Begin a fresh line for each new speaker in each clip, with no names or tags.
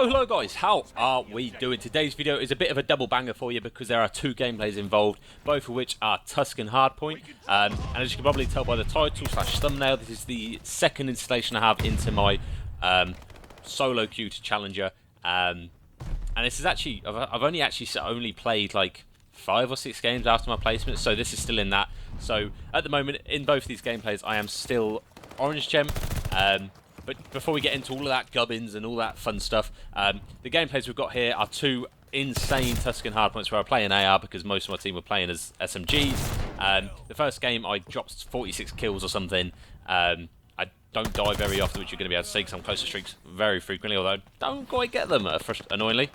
Hello guys, how are we doing? Today's video is a bit of a double banger for you because there are two gameplays involved, both of which are Tuscan Hardpoint. And as you can probably tell by the title / thumbnail, this is the second installation I have into my solo queue to Challenger. And this is actually, I've only played like 5 or 6 games after my placement, so this is still in that. So at the moment, in both these gameplays, I am still Orange Gem. But before we get into all of that gubbins and all that fun stuff, the gameplays we've got here are two insane Tuscan hardpoints where I play in AR because most of my team were playing as SMGs. The first game I dropped 46 kills or something. I don't die very often, which you're going to be able to see because I'm close to streaks very frequently, although I don't quite get them, annoyingly.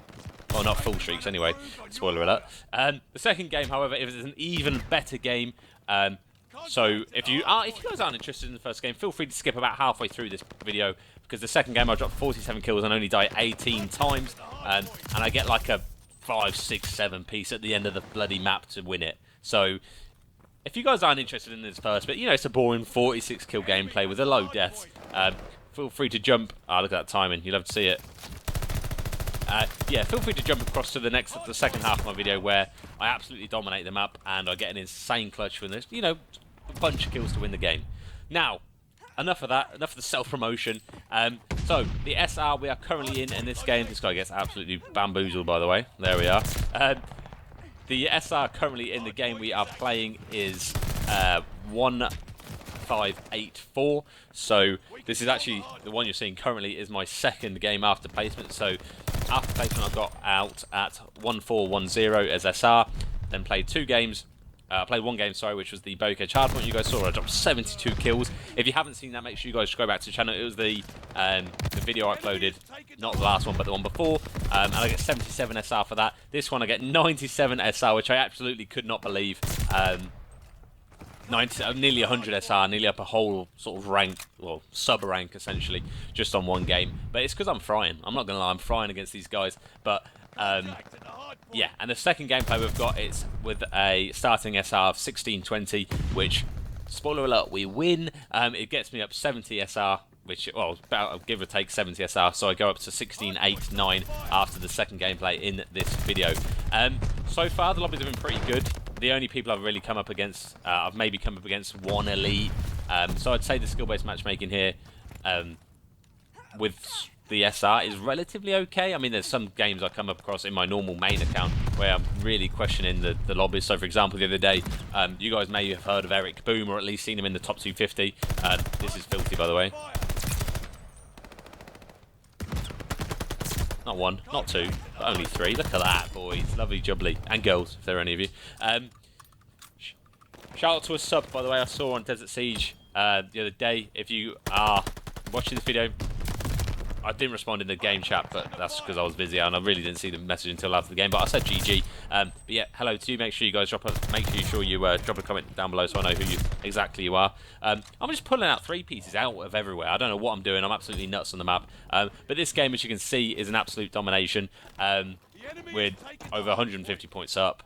Well, not full streaks anyway, spoiler alert. The second game, however, is an even better game. So if you guys aren't interested in the first game, feel free to skip about halfway through this video because the second game I dropped 47 kills and only die 18 times, and I get like a 5, 6, 7 piece at the end of the bloody map to win it. So if you guys aren't interested in this first bit, you know it's a boring 46 kill gameplay with a low deaths. Feel free to jump. Look at that timing. You'll have to see it. Yeah, feel free to jump across to the second half of my video where I absolutely dominate the map and I get an insane clutch from this, you know, a bunch of kills to win the game. Now, enough of that, enough of the self-promotion. So, the SR we are currently in this game, this guy gets absolutely bamboozled by the way, there we are. The SR currently in the game we are playing is 1584, so this is actually, the one you're seeing currently is my second game after placement. So after placement I got out at 1410 as SR, then played 2 games, played 1 game, sorry, which was the Bokeh Hardpoint you guys saw. I dropped 72 kills. If you haven't seen that, make sure you guys go back to the channel. It was the video I uploaded, not the last one, but the one before, and I get 77 SR for that. This one I get 97 SR, which I absolutely could not believe. Nearly 100 SR, nearly up a whole sort of rank, well, sub-rank essentially, just on 1 game. But it's because I'm frying. I'm not going to lie, I'm frying against these guys. But, yeah, and the second gameplay we've got, it's with a starting SR of 1620, which, spoiler alert, we win. It gets me up 70 SR, which, well, about give or take 70 SR, so I go up to 1689 after the second gameplay in this video. So far, the lobbies have been pretty good. The only people I've really come up against, I've maybe come up against 1 elite. So I'd say the skill-based matchmaking here with the SR is relatively okay. I mean, there's some games I come up across in my normal main account where I'm really questioning the lobbies. So, for example, the other day, you guys may have heard of Eric Boom or at least seen him in the top 250. This is filthy, by the way. Not 1, not 2, but only 3. Look at that, boys. Lovely jubbly. And girls, if there are any of you. Shout out to a sub, by the way, I saw on Desert Siege the other day. If you are watching this video, I didn't respond in the game chat, but that's because I was busy and I really didn't see the message until after the game. But I said GG. But yeah, hello to you. Make sure you guys drop a comment down below so I know who exactly you are. I'm just pulling out 3 pieces out of everywhere. I don't know what I'm doing. I'm absolutely nuts on the map. But this game, as you can see, is an absolute domination. With over 150 points up.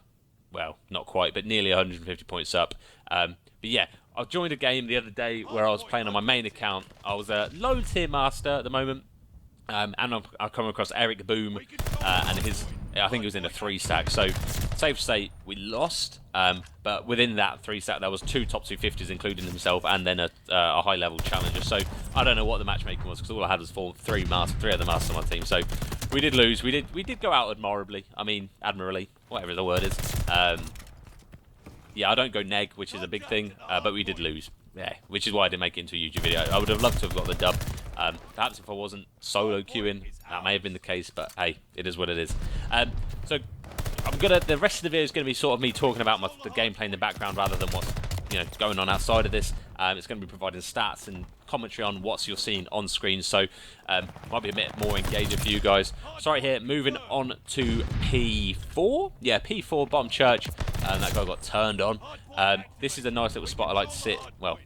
Well, not quite, but nearly 150 points up. But yeah, I joined a game the other day where I was playing on my main account. I was a low tier master at the moment. And I've come across Eric Boom and his, I think it was in a 3-stack, so safe to say we lost, but within that 3-stack there was 2 top 250s including himself and then a high level challenger. So I don't know what the matchmaking was because all I had was 3 other masters on my team. So we did lose. We did go out admirably. I mean admirably, whatever the word is. Yeah, I don't go neg, which is a big thing, but we did lose. Yeah, which is why I didn't make it into a YouTube video. I would have loved to have got the dub. Perhaps if I wasn't solo queuing, that may have been the case, but hey, it is what it is. So the rest of the video is gonna be sort of me talking about the gameplay in the background rather than what's going on outside of this. It's going to be providing stats and commentary on what you're seeing on screen, so might be a bit more engaging for you guys. Sorry here, moving on to P4. Yeah, P4 bottom church, and that guy got turned on. This is a nice little spot I like to sit. Well,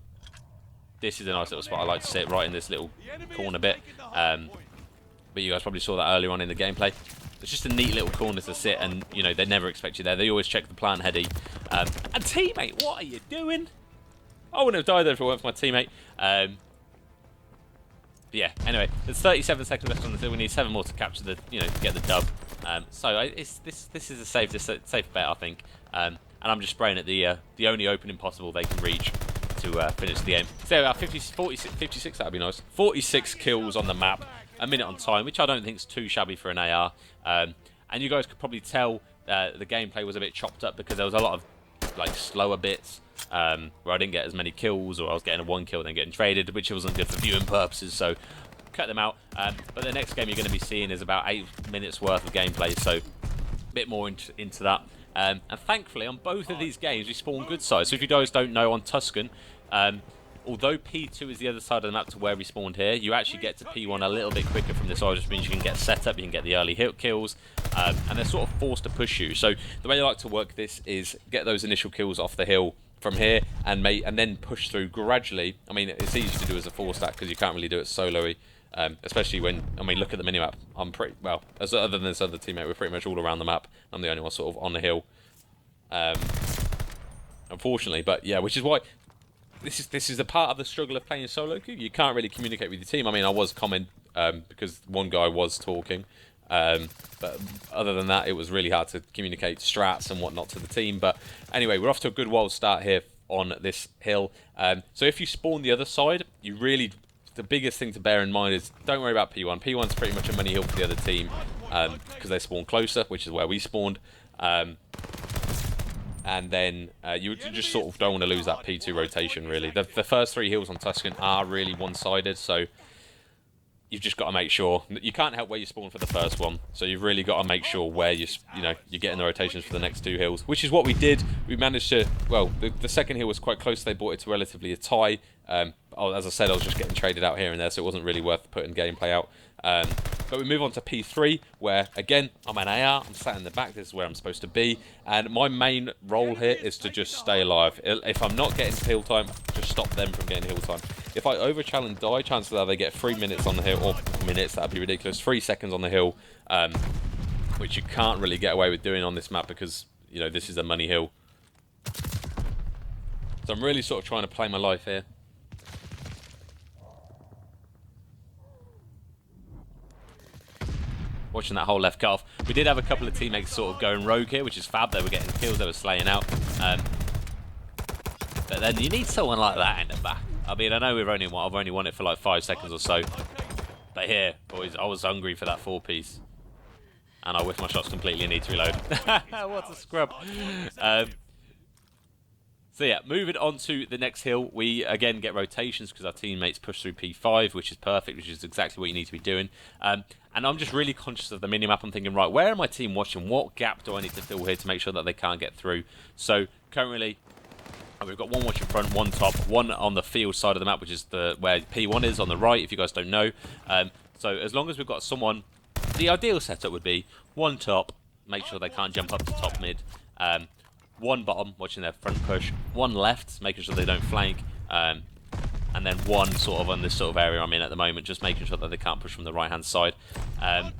this is a nice little spot I like to sit right in this little corner bit. But you guys probably saw that earlier on in the gameplay. It's just a neat little corner to sit, and they never expect you there. They always check the plant heady. And teammate, what are you doing? I wouldn't have died there if it weren't for my teammate. But yeah, anyway, there's 37 seconds left on the hill. We need 7 more to capture the, to get the dub. So this is a safe bet, I think. And I'm just spraying at the only opening possible they can reach to finish the game. So about 56, that'd be nice. 46 kills on the map, a minute on time, which I don't think is too shabby for an AR. And you guys could probably tell the gameplay was a bit chopped up because there was a lot of like slower bits where I didn't get as many kills, or I was getting a 1 kill and then getting traded, which wasn't good for viewing purposes, so cut them out. But the next game you're going to be seeing is about 8 minutes worth of gameplay, so a bit more into that. And thankfully on both of these games we spawn good sides. So if you guys don't know, on Tuscan, although P2 is the other side of the map to where we spawned here, you actually get to P1 a little bit quicker from this side, which means you can get set up, you can get the early hit kills, and they're sort of forced to push you. So the way I like to work this is get those initial kills off the hill from here and then push through gradually. I mean, it's easy to do as a 4-stack because you can't really do it solo-y, especially when, look at the minimap. I'm pretty, well, other than this other teammate, we're pretty much all around the map. I'm the only one sort of on the hill, unfortunately. But yeah, which is why this is a part of the struggle of playing solo queue. You can't really communicate with your team. I mean, I was because one guy was talking, but other than that, it was really hard to communicate strats and whatnot to the team. But anyway, we're off to a good wild start here on this hill. So if you spawn the other side, the biggest thing to bear in mind is don't worry about P1. P1's pretty much a money hill for the other team because they spawn closer, which is where we spawned. And then you just sort of don't want to lose that P2 rotation, really. The first 3 hills on Tuscan are really one-sided, so you've just got to make sure. You can't help where you spawn for the first one, so you've really got to make sure where you're getting the rotations for the next 2 hills, which is what we did. We managed to, well, the second hill was quite close. They brought it to relatively a tie. As I said, I was just getting traded out here and there, so it wasn't really worth putting gameplay out. But we move on to P3, where, again, I'm an AR, I'm sat in the back, this is where I'm supposed to be, and my main role here is to just stay alive. If I'm not getting to hill time, just stop them from getting hill time. If I overchallenge and die, chances are they get 3 minutes on the hill, or minutes, that'd be ridiculous, 3 seconds on the hill, which you can't really get away with doing on this map because, this is a money hill. So I'm really sort of trying to play my life here. Watching that whole left cut off. We did have a couple of teammates sort of going rogue here, which is fab. They were getting kills, they were slaying out. But then you need someone like that in the back. I mean, I know I've only won it for like 5 seconds or so. But here, boys, I was hungry for that 4-piece. And I whiffed my shots completely and need to reload. What a scrub. So yeah, moving on to the next hill, we again get rotations because our teammates push through P5, which is perfect, which is exactly what you need to be doing. And I'm just really conscious of the minimap. I'm thinking, right, where are my team watching? What gap do I need to fill here to make sure that they can't get through? So currently, we've got 1 watching front, 1 top, 1 on the field side of the map, which is where P1 is on the right, if you guys don't know. So as long as we've got someone, the ideal setup would be 1 top, make sure they can't jump up to top mid. 1 bottom, watching their front push, 1 left, making sure they don't flank, and then 1 sort of on this sort of area I'm in at the moment, just making sure that they can't push from the right-hand side. And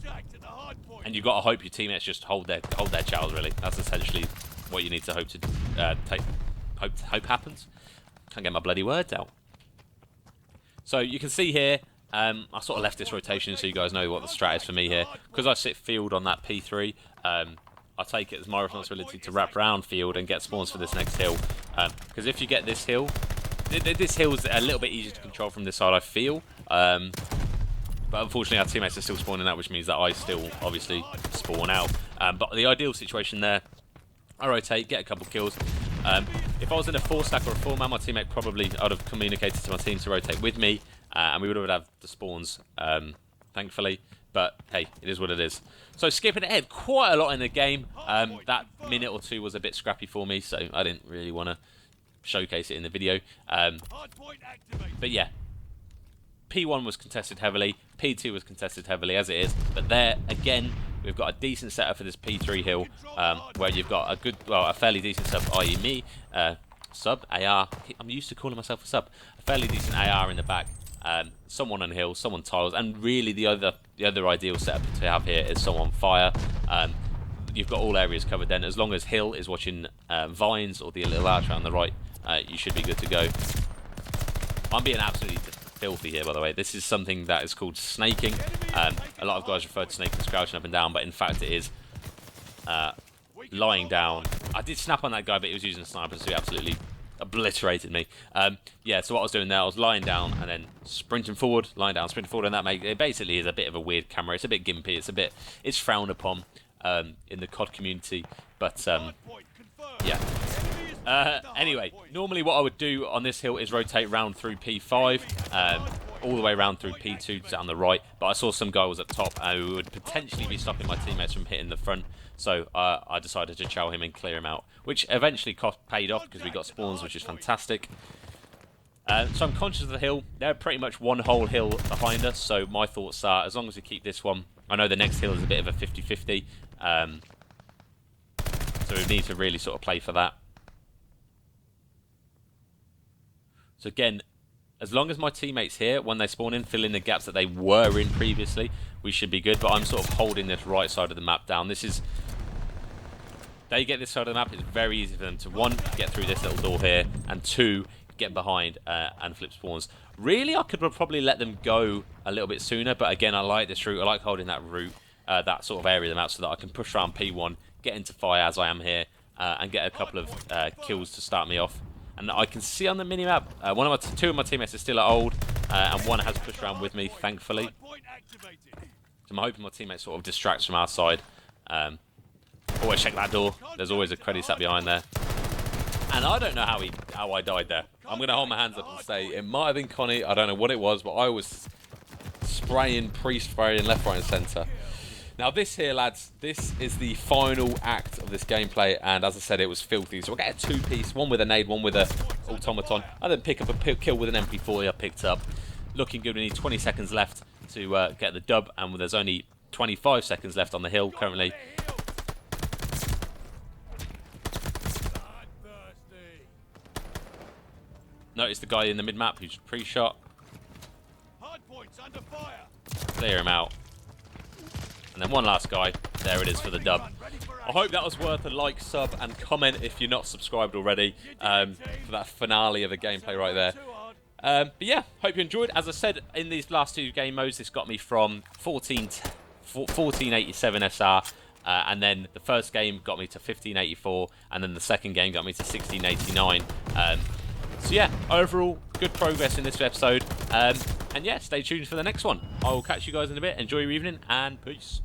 you've got to hope your teammates just hold their chows, really. That's essentially what you need to hope to hope happens. Can't get my bloody words out. So you can see here, I sort of left this rotation so you guys know what the strat is for me here. Because I sit field on that P3, I take it as my responsibility to wrap around field and get spawns for this next hill. Because if you get this hill, this hill's a little bit easier to control from this side, I feel. But unfortunately our teammates are still spawning out, which means that I still obviously spawn out. But the ideal situation there, I rotate, get a couple kills. If I was in a 4-stack or a 4-man, my teammate probably, I'd have communicated to my team to rotate with me, and we would have had the spawns, thankfully. But hey, it is what it is. So skipping ahead quite a lot in the game. That minute or 2 was a bit scrappy for me, so I didn't really want to showcase it in the video. But yeah, P1 was contested heavily, P2 was contested heavily as it is. But there again, we've got a decent setup for this P3 hill, where you've got a fairly decent sub, i.e. me, sub, AR. I'm used to calling myself a sub. A fairly decent AR in the back. Someone on hill, someone tiles, and really the other ideal setup to have here is someone fire. You've got all areas covered then. As long as hill is watching vines or the little archer on the right, you should be good to go. I'm being absolutely filthy here, by the way. This is something that is called snaking. A lot of guys refer to snaking as crouching up and down, but in fact it is lying down. I did snap on that guy, but he was using a sniper, so he absolutely obliterated me. Yeah, so what I was doing there, I was lying down and then sprinting forward, lying down, sprinting forward, and it basically is a bit of a weird camera. It's a bit gimpy. It's frowned upon in the COD community, but yeah. Anyway, normally what I would do on this hill is rotate round through P5, all the way round through P2 down the right, but I saw some guy was at top who would potentially be stopping my teammates from hitting the front, so I decided to chow him and clear him out, which eventually paid off because we got spawns, which is fantastic. So I'm conscious of the hill. They're pretty much one whole hill behind us, so my thoughts are, as long as we keep this one, I know the next hill is a bit of a 50-50, so we need to really sort of play for that. So again, as long as my teammates here, when they spawn in, fill in the gaps that they were in previously, we should be good. But I'm sort of holding this right side of the map down. They get this side of the map, it's very easy for them to, one, get through this little door here, and two, get behind and flip spawns. Really, I could probably let them go a little bit sooner, but again, I like this route. I like holding that route, that sort of area of the map, so that I can push around P1, get into fire as I am here, and get a couple of kills to start me off. And I can see on the minimap, two of my teammates are still at old, and one has pushed around with me, thankfully. So I'm hoping my teammate sort of distracts from our side. Always check that door. There's always a credit sat behind there. And I don't know how I died there. I'm going to hold my hands up and say it might have been Connie. I don't know what it was, but I was spraying, pre-spraying left, right, and centre. Now this here, lads, this is the final act of this gameplay, and as I said, it was filthy. So we'll get a two-piece, one with a nade, one with a automaton. I then pick up a kill with an MP40 I picked up. Looking good. We need 20 seconds left to get the dub, and there's only 25 seconds left on the hill currently. Notice the guy in the mid-map who's pre-shot. Clear him out. And then one last guy. There it is for the dub. I hope that was worth a like, sub, and comment if you're not subscribed already for that finale of a gameplay right there. But yeah, hope you enjoyed. As I said, in these last two game modes, this got me from 1487 SR, and then the first game got me to 1584, and then the second game got me to 1689. So yeah, overall, good progress in this episode. And yeah, stay tuned for the next one. I will catch you guys in a bit. Enjoy your evening, and peace.